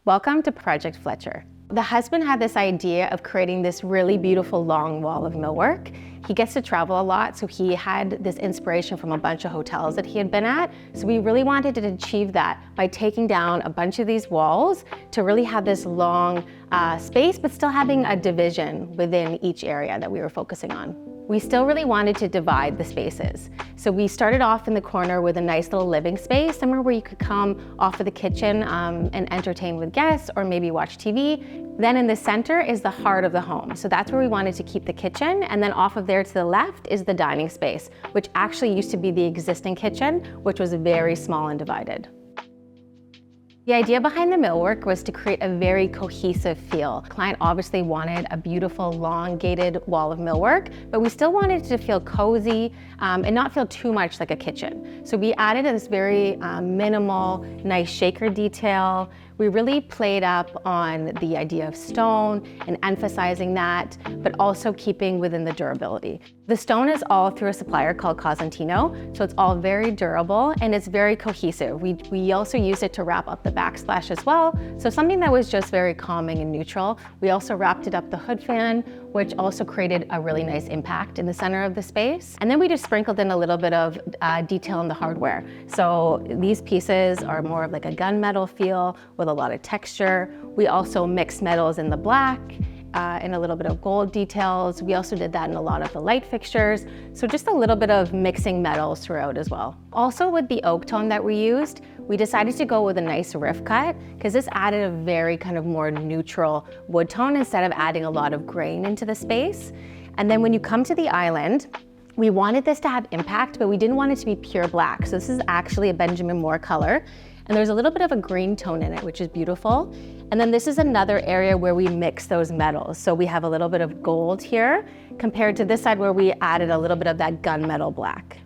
Welcome to Project Fletcher. The husband had this idea of creating this really beautiful long wall of millwork. He gets to travel a lot, so he had this inspiration from a bunch of hotels that he had been at. So we really wanted to achieve that by taking down a bunch of these walls to really have this long space, but still having a division within each area that we were focusing on. We still really wanted to divide the spaces. So we started off in the corner with a nice little living space, somewhere where you could come off of the kitchen and entertain with guests or maybe watch TV. Then in the center is the heart of the home. So that's where we wanted to keep the kitchen. And then off of there to the left is the dining space, which actually used to be the existing kitchen, which was very small and divided. The idea behind the millwork was to create a very cohesive feel. The client obviously wanted a beautiful, elongated wall of millwork, but we still wanted it to feel cozy and not feel too much like a kitchen. So we added this very minimal, nice shaker detail. We really played up on the idea of stone and emphasizing that, but also keeping within the durability. The stone is all through a supplier called Cosentino, so it's all very durable and it's very cohesive. We also use it to wrap up the backsplash as well, so something that was just very calming and neutral. We also wrapped it up the hood fan, which also created a really nice impact in the center of the space. And then we just sprinkled in a little bit of detail in the hardware. So these pieces are more of like a gunmetal feel with a lot of texture. We also mixed metals in the black and a little bit of gold details. We also did that in a lot of the light fixtures. So just a little bit of mixing metals throughout as well. Also with the oak tone that we used, we decided to go with a nice rift cut because this added a very kind of more neutral wood tone instead of adding a lot of grain into the space. And then when you come to the island, we wanted this to have impact, but we didn't want it to be pure black. So this is actually a Benjamin Moore color. And there's a little bit of a green tone in it, which is beautiful. And then this is another area where we mix those metals. So we have a little bit of gold here compared to this side where we added a little bit of that gunmetal black.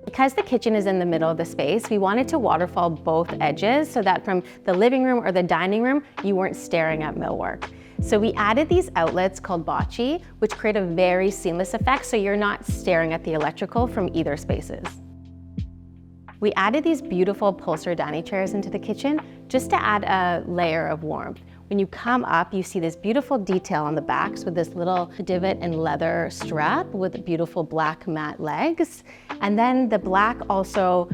Because the kitchen is in the middle of the space, we wanted to waterfall both edges so that from the living room or the dining room, you weren't staring at millwork. So we added these outlets called bocce, which create a very seamless effect so you're not staring at the electrical from either spaces. We added these beautiful upholstered dining chairs into the kitchen just to add a layer of warmth. When you come up, you see this beautiful detail on the backs with this little divot and leather strap with beautiful black matte legs. And then the black also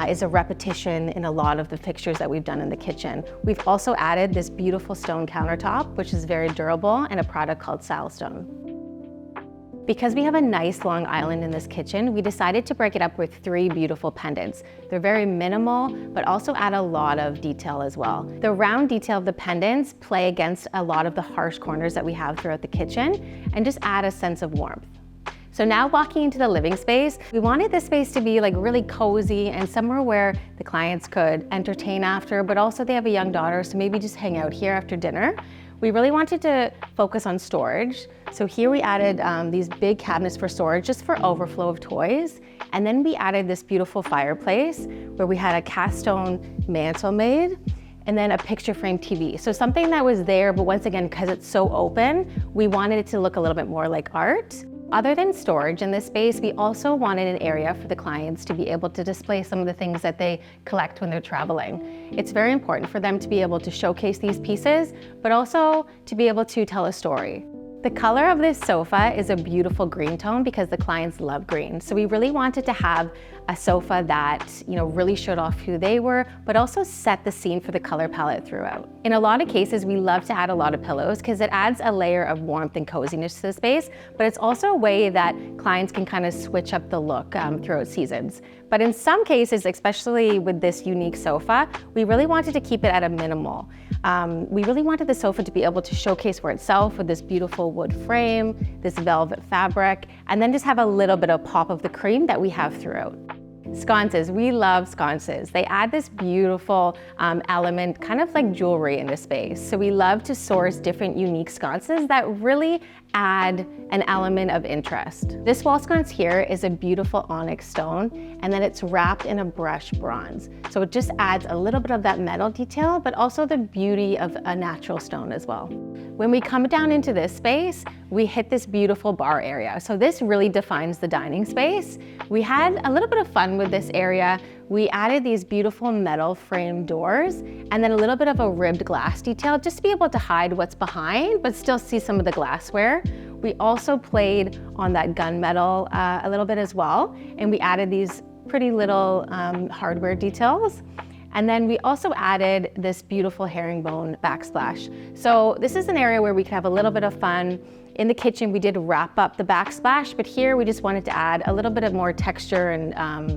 is a repetition in a lot of the fixtures that we've done in the kitchen. We've also added this beautiful stone countertop, which is very durable, and a product called Sile Stone. Because we have a nice long island in this kitchen, we decided to break it up with 3 beautiful pendants. They're very minimal, but also add a lot of detail as well. The round detail of the pendants play against a lot of the harsh corners that we have throughout the kitchen and just add a sense of warmth. So now walking into the living space, we wanted this space to be like really cozy and somewhere where the clients could entertain after, but also they have a young daughter, so maybe just hang out here after dinner. We really wanted to focus on storage. So here we added these big cabinets for storage, just for overflow of toys. And then we added this beautiful fireplace where we had a cast stone mantle made and then a picture frame TV. So something that was there, but once again, because it's so open, we wanted it to look a little bit more like art. Other than storage in this space, we also wanted an area for the clients to be able to display some of the things that they collect when they're traveling. It's very important for them to be able to showcase these pieces, but also to be able to tell a story. The color of this sofa is a beautiful green tone because the clients love green. So we really wanted to have a sofa that, really showed off who they were, but also set the scene for the color palette throughout. In a lot of cases, we love to add a lot of pillows because it adds a layer of warmth and coziness to the space, but it's also a way that clients can kind of switch up the look throughout seasons. But in some cases, especially with this unique sofa, we really wanted to keep it at a minimal. We really wanted the sofa to be able to showcase for itself with this beautiful wood frame, this velvet fabric, and then just have a little bit of pop of the cream that we have throughout. Sconces, we love sconces. They add this beautiful element, kind of like jewelry in the space. So we love to source different unique sconces that really add an element of interest. This wall sconce here is a beautiful onyx stone, and then it's wrapped in a brushed bronze. So it just adds a little bit of that metal detail, but also the beauty of a natural stone as well. When we come down into this space, we hit this beautiful bar area. So this really defines the dining space. We had a little bit of fun with this area. we added these beautiful metal frame doors and then a little bit of a ribbed glass detail just to be able to hide what's behind, but still see some of the glassware. We also played on that gunmetal a little bit as well, and we added these pretty little hardware details. And then we also added this beautiful herringbone backsplash. So this is an area where we could have a little bit of fun. In the kitchen, we did wrap up the backsplash, but here we just wanted to add a little bit of more texture and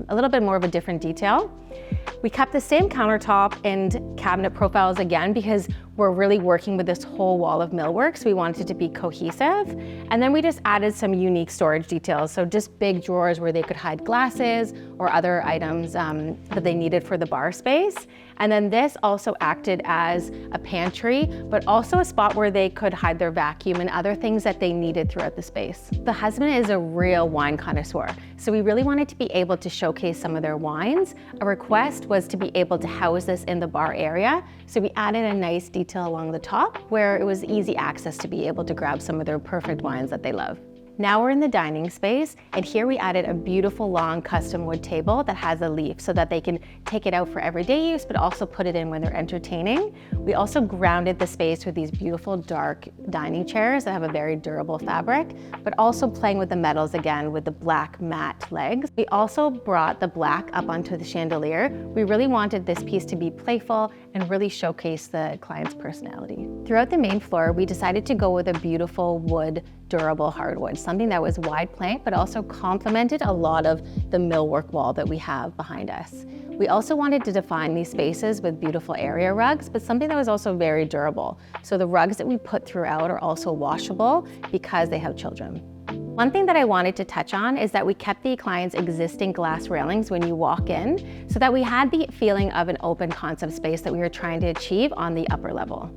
a little bit more of a different detail. We kept the same countertop and cabinet profiles again because we're really working with this whole wall of millwork, so we wanted it to be cohesive. And then we just added some unique storage details, so just big drawers where they could hide glasses or other items that they needed for the bar space. And then this also acted as a pantry, but also a spot where they could hide their vacuum and other things that they needed throughout the space. The husband is a real wine connoisseur, so we really wanted to be able to showcase some of their wines. A request was to be able to house this in the bar area, so we added a nice detail along the top where it was easy access to be able to grab some of their perfect wines that they love. Now we're in the dining space, and here we added a beautiful long custom wood table that has a leaf so that they can take it out for everyday use, but also put it in when they're entertaining. We also grounded the space with these beautiful dark dining chairs that have a very durable fabric, but also playing with the metals again with the black matte legs. We also brought the black up onto the chandelier. We really wanted this piece to be playful and really showcase the client's personality. Throughout the main floor, we decided to go with a beautiful wood durable hardwood, something that was wide plank, but also complemented a lot of the millwork wall that we have behind us. We also wanted to define these spaces with beautiful area rugs, but something that was also very durable. So the rugs that we put throughout are also washable because they have children. One thing that I wanted to touch on is that we kept the client's existing glass railings when you walk in, so that we had the feeling of an open concept space that we were trying to achieve on the upper level.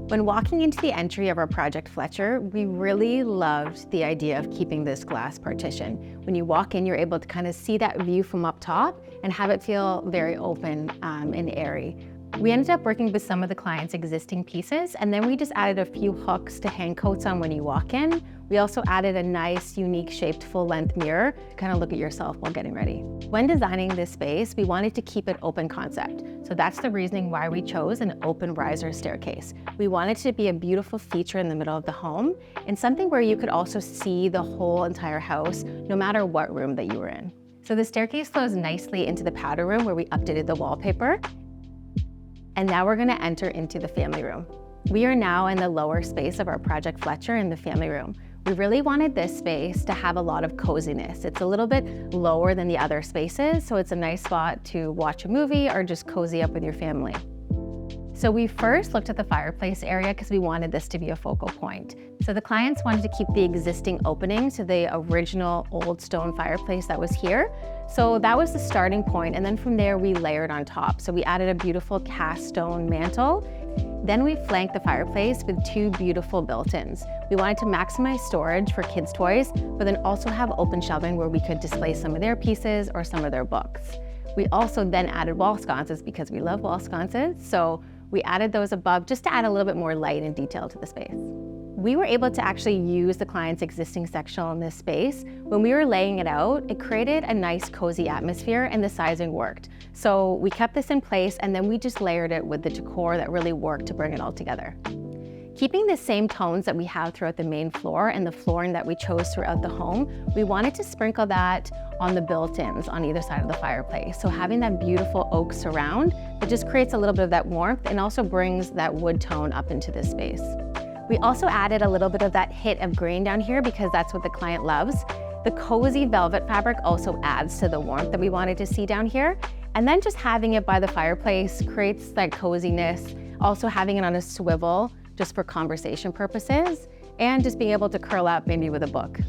When walking into the entry of our project Fletcher, we really loved the idea of keeping this glass partition. When you walk in, you're able to kind of see that view from up top and have it feel very open and airy. We ended up working with some of the client's existing pieces, and then we just added a few hooks to hang coats on when you walk in. We also added a nice, unique shaped full-length mirror to kind of look at yourself while getting ready. When designing this space, we wanted to keep it open concept. So that's the reasoning why we chose an open riser staircase. We wanted it to be a beautiful feature in the middle of the home and something where you could also see the whole entire house, no matter what room that you were in. So the staircase flows nicely into the powder room where we updated the wallpaper. And now we're gonna enter into the family room. We are now in the lower space of our project Fletcher in the family room. We really wanted this space to have a lot of coziness. It's a little bit lower than the other spaces, so it's a nice spot to watch a movie or just cozy up with your family. So we first looked at the fireplace area because we wanted this to be a focal point. So the clients wanted to keep the existing opening to the original old stone fireplace that was here. So that was the starting point, and then from there we layered on top. So we added a beautiful cast stone mantle. Then we flanked the fireplace with two beautiful built-ins. We wanted to maximize storage for kids' toys, but then also have open shelving where we could display some of their pieces or some of their books. We also then added wall sconces because we love wall sconces. So we added those above just to add a little bit more light and detail to the space. We were able to actually use the client's existing sectional in this space. When we were laying it out, it created a nice cozy atmosphere and the sizing worked. So we kept this in place and then we just layered it with the decor that really worked to bring it all together. Keeping the same tones that we have throughout the main floor and the flooring that we chose throughout the home, we wanted to sprinkle that on the built-ins on either side of the fireplace. So having that beautiful oak surround, it just creates a little bit of that warmth and also brings that wood tone up into this space. We also added a little bit of that hit of green down here because that's what the client loves. The cozy velvet fabric also adds to the warmth that we wanted to see down here. And then just having it by the fireplace creates that coziness. Also having it on a swivel just for conversation purposes and just being able to curl up maybe with a book.